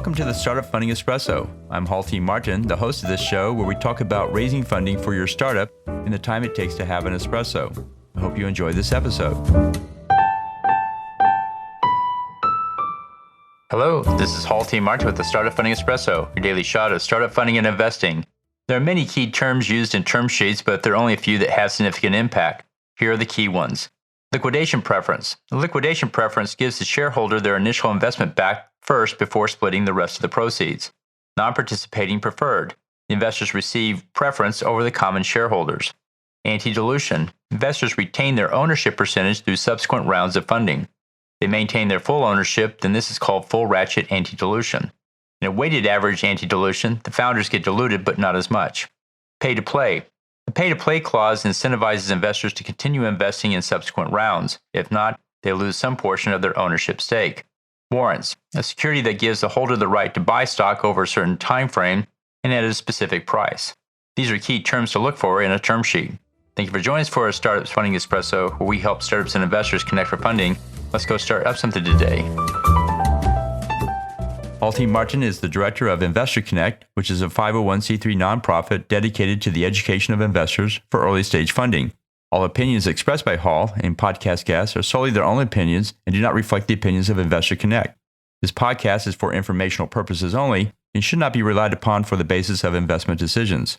welcome to the Startup Funding Espresso. I'm Halti Martin, the host of this show where we talk about raising funding for your startup and the time it takes to have an espresso. I hope you enjoy this episode. Hello, this is Halti Martin with the Startup Funding Espresso, your daily shot of startup funding and investing. There are many key terms used in term sheets, but there are only a few that have significant impact. Here are the key ones. Liquidation preference. The liquidation preference gives the shareholder their initial investment back first before splitting the rest of the proceeds. Non-participating preferred. The investors receive preference over the common shareholders. Anti-dilution. Investors retain their ownership percentage through subsequent rounds of funding. They maintain their full ownership, then this is called full ratchet anti-dilution. In a weighted average anti-dilution, the founders get diluted but not as much. Pay-to-play. The pay-to-play clause incentivizes investors to continue investing in subsequent rounds. If not, they lose some portion of their ownership stake. Warrants, a security that gives the holder the right to buy stock over a certain time frame and at a specific price. These are key terms to look for in a term sheet. Thank you for joining us for our Startup Funding Espresso, where we help startups and investors connect for funding. Let's go start up something today. Halti Martin is the director of Investor Connect, which is a 501c3 nonprofit dedicated to the education of investors for early stage funding. All opinions expressed by Hall and podcast guests are solely their own opinions and do not reflect the opinions of Investor Connect. This podcast is for informational purposes only and should not be relied upon for the basis of investment decisions.